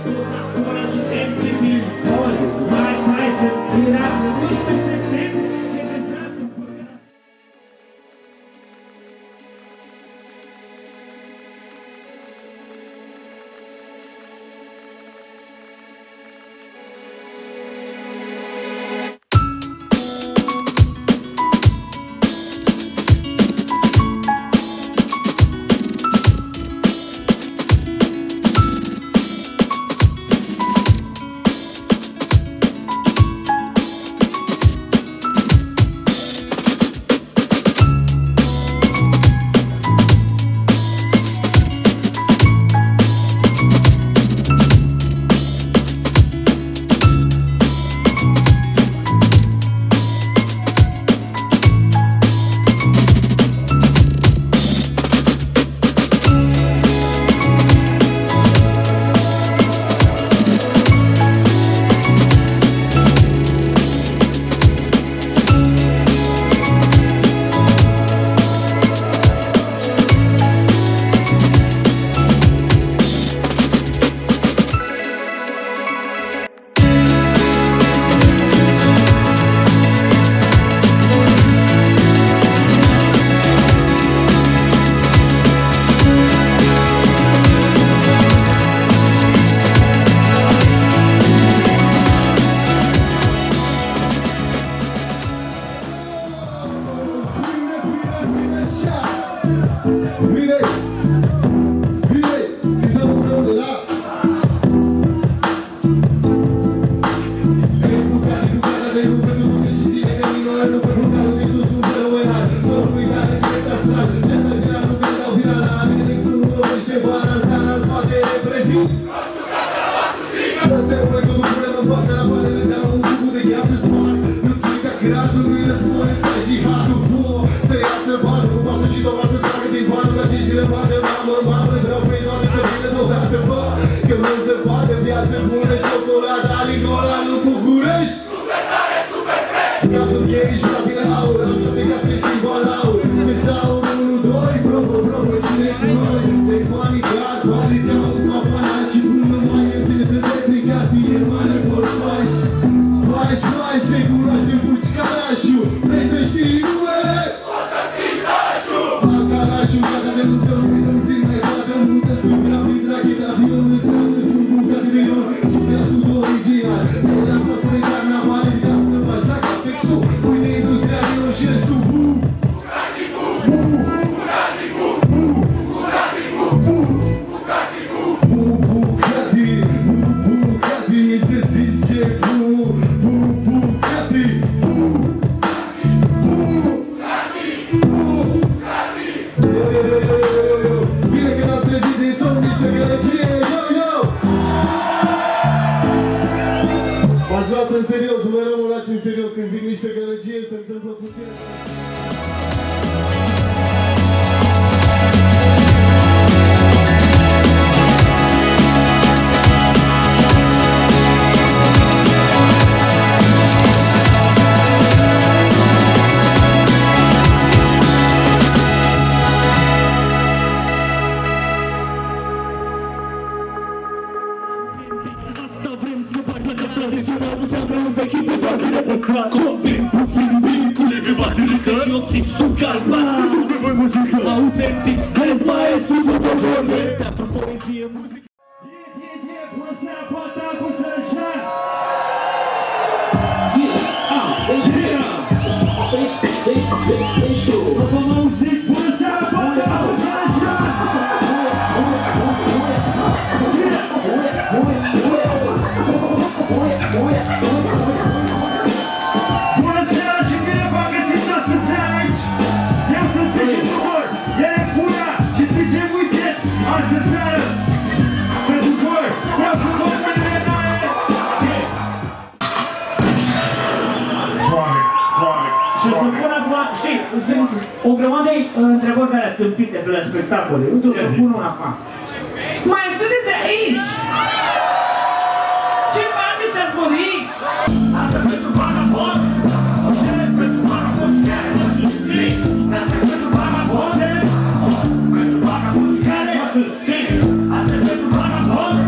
Coca-Cola și MTV. Mike Tyson, Irak, 11 septembrie. Ce dezastru păcat. O grămadă de întrebări de alea tâmpite pe la spectacole. Uite, o să pun una acum. Mai sunteți aici? Ce faceți, ați murit? Asta pentru vagabonzi? Ce? Pentru vagabonzi care mă susțin? Asta pentru vagabonzi? Pentru vagabonzi care mă susțin? Asta pentru vagabonzi?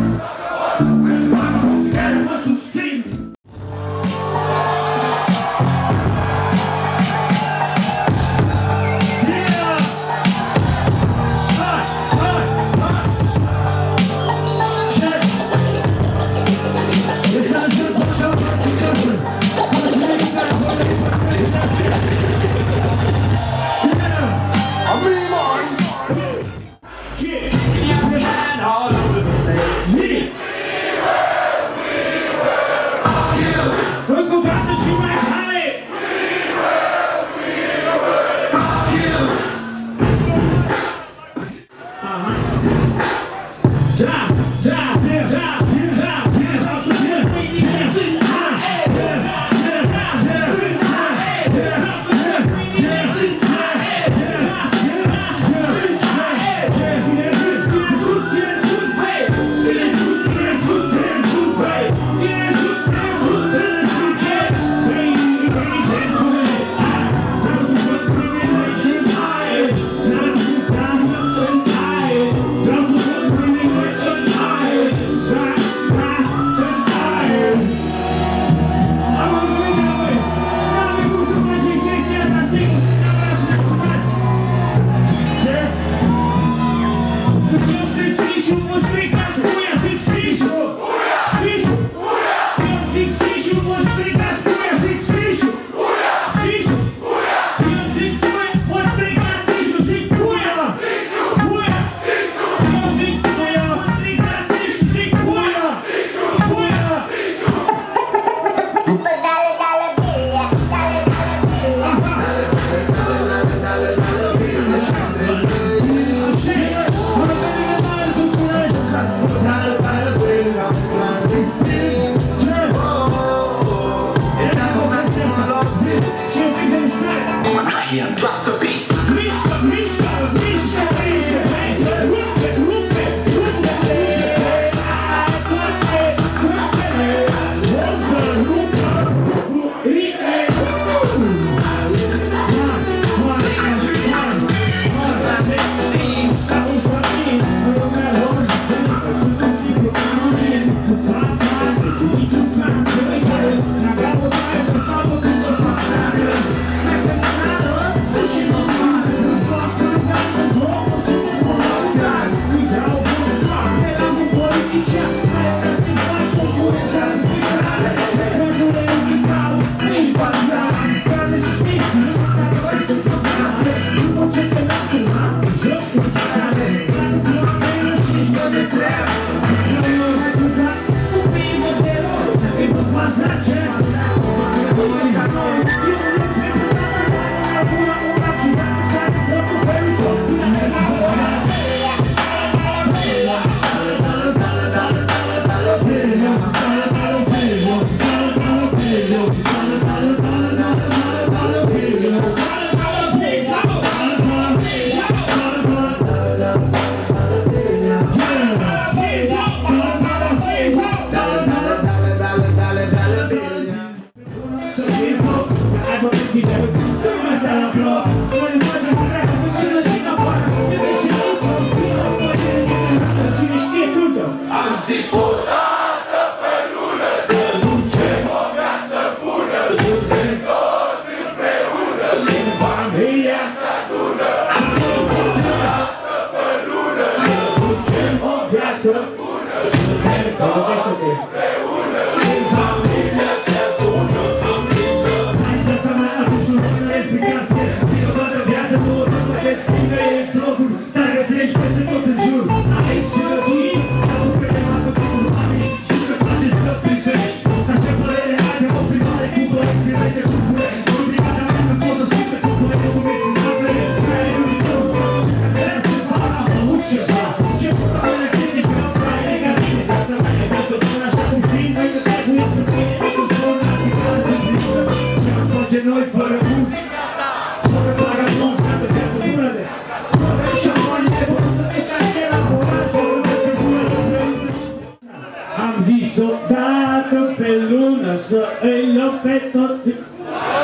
Să îi luăm pe toți.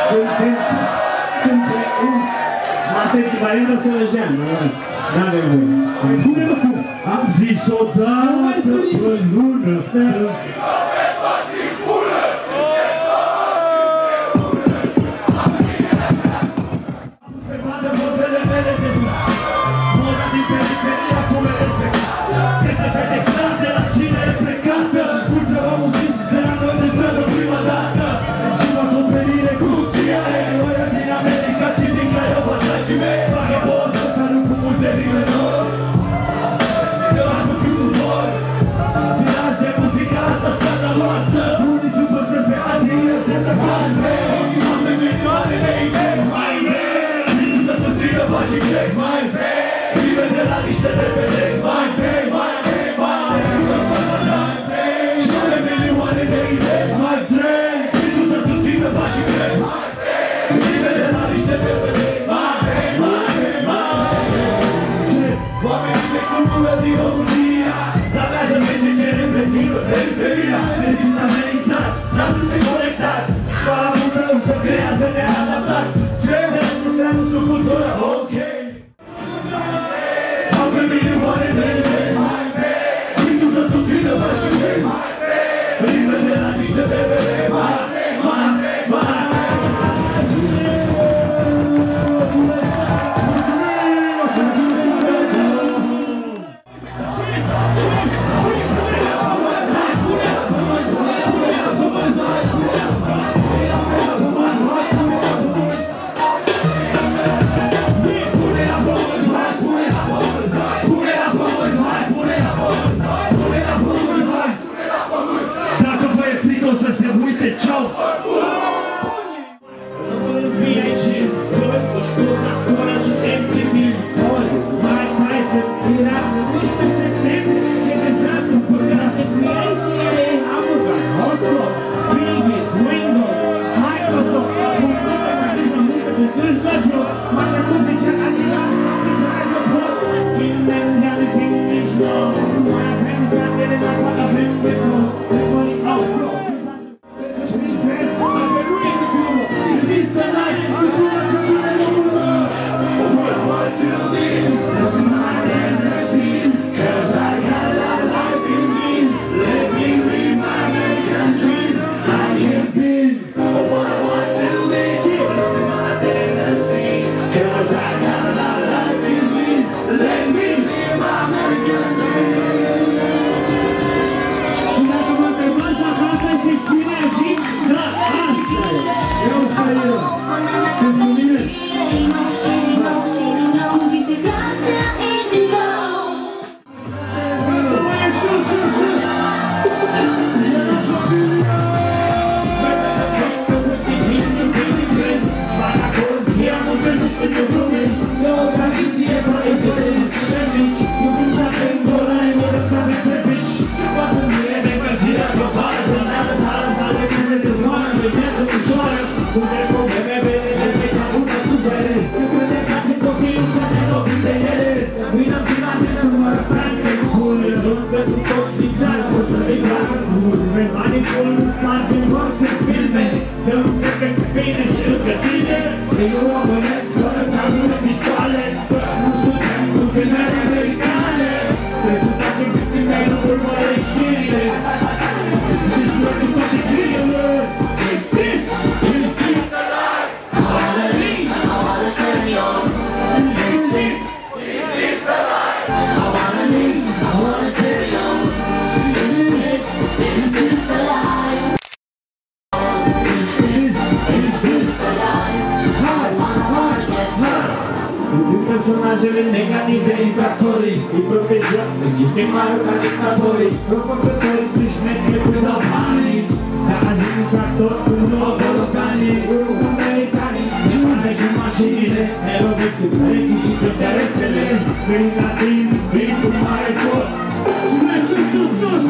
Suntem împreună. Asta e varianta Sălăjean, n-avem voie. Spune-mă cum, am zis odată pe lună să... luăm pentru toți din țară, o să le iară pe banii buni, nu spargem, vor să filme. Dăm un țecă pe bine și încă ține. Strigă românesc, fără cabine, pistoale. Nu suntem cu filmele americane. Stai să facem cu tine, nu urmăre știrile. Pentru toate girile. Is this the life? I wanna leave, I wanna carry on. Is this the life? I wanna leave, I wanna carry on. Is this the life? Is this the life? I wanna get high. Iubim personajele negative, infractorii. Îi protejăm în sistemul ca dictatorii. Provocătorii să-și mete până banii. Dar ajung infractor când nu bolocanii. Americanii, jurne cu mașinile. Ne lovesc cu căreții și cântărețele. Strâng la timp, vin cu mare foc. Și noi sus.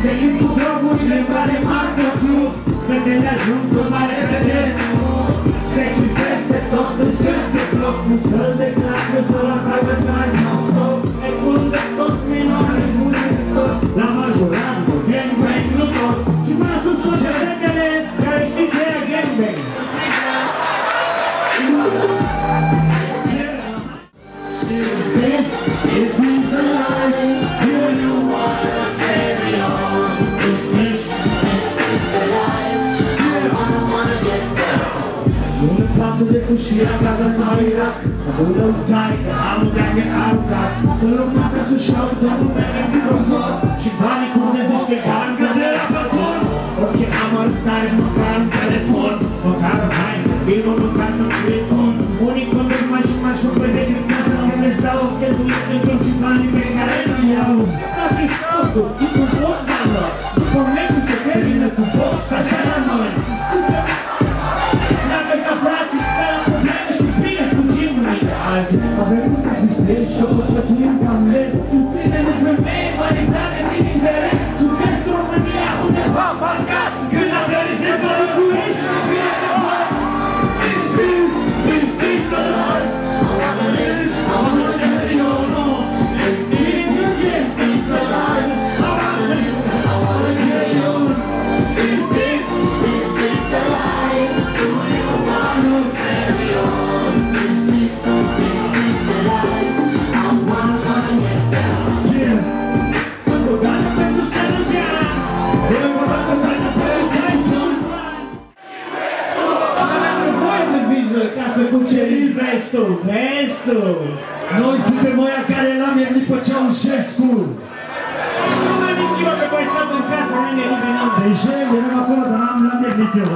Venim cu drogurile care marcă club. Fetele ajung cu mare repede. Sexul peste tot, înscări pe bloc. Un scăl de clasă, să la tragă trai non-stop. E bun de tot, minore, spune de tot. La majorat, cu gangbang, nu tot. Și până sus cu șefetele, care știi ce e gangbang. Is this the life? Do you wanna carry on? Is this the life? I wanna get down. Nu-mi pasă de fâșia, casa sau Irak. Cu lăutare, că am un gang aruncat. Că lumea ca să-și audă numele în microfon. Și banii cum ne zici că gargă de la plafon. Orice am arătare, măcar în telefon. Măcar în haine, filmul în casă în telefon. Unii conduc mașina și pe decât casă. Unde stau cheltuit în grup și banii pe care nu iau. Dar ce stau cu, ci cu pot, mamă. După mexul se termină cu post, așa la noi. Suntem n-am ca frații, pe la probleme și bine fugim unii de alții. Avem multe biserici, că pătrătuim cam les. Pline de femei, maritate din interes. Sunteți România undeva marcat. Când aterizez la București, bine de bani. Is this the life? I wanna live, I wanna carry on. Is this the life? I wanna live, I wanna carry on. Is this the life? Do you wanna carry on? Is this the life? I wanna get down. Yeah. Încă o dată pentru Sărușan. Încă o dată pentru Tyson. Avem nevoie de viză ca să cucerim vestul. Noi suntem oia care l-am iernit pe Ceaușescu. Nu mai minți-vă că voi stat în casă, nu ne venim. Deja eram acolo, dar l-am iernit eu.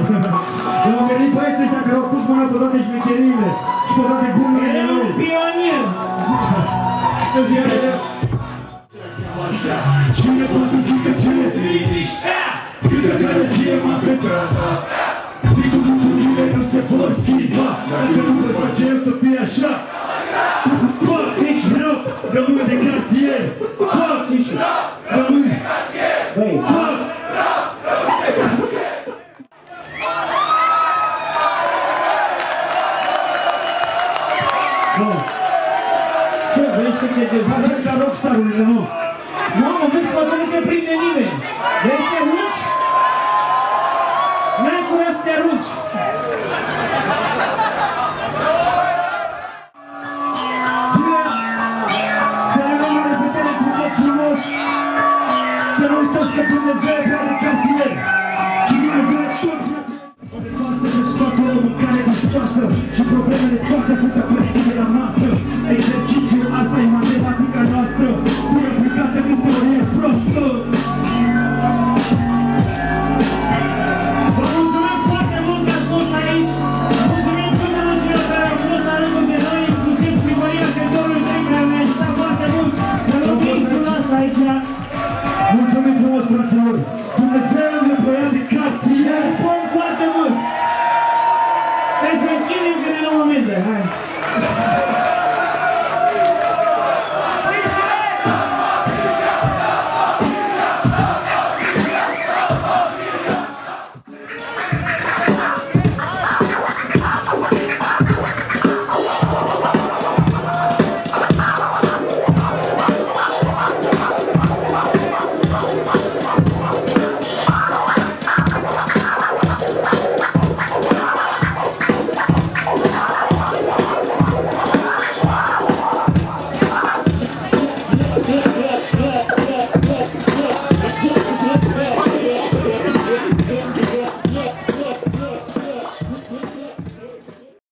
L-am iernit pe aici ăștia care au pus mâna pe toate șmecherile și pe toate bunurile Era un lui. pionier. Să ziua de Cine poate să zică ce? liniștea. Câte gălăgie m-am petrat. Sigur lucrurile nu se vor schimba. Dacă nu vă face eu să fie așa. Fuck this rap, rămân de cartier. Fuck this rap, rămân de cartier. Băi, Fuck rap, rămân de cartier. bă. Ce vrei să te dezvolți? Facem ca rockstarurile, nu? Mamă, vezi că acum nu te prinde nimeni. Vrei să te arunci? N-ai curaj să te arunci. Să rămân la repetare într-un mod frumos. Să nu uitați că Dumnezeu e prea de cartier. Și Dumnezeu e tot ceea ce... De coastă să scoate omul care nu-și pasă. Și problemele toate sunt aferite la masă. Exercițiul, asta e matematica noastră. Până aplicată în teorie prostă. Vă mulțumim foarte mult că ați fost aici. Mulțumim tuturor celor care au fost alături de noi, inclusiv primăria sectorului 3, care ne-a ajutat foarte mult să luăm insulul ăsta aici.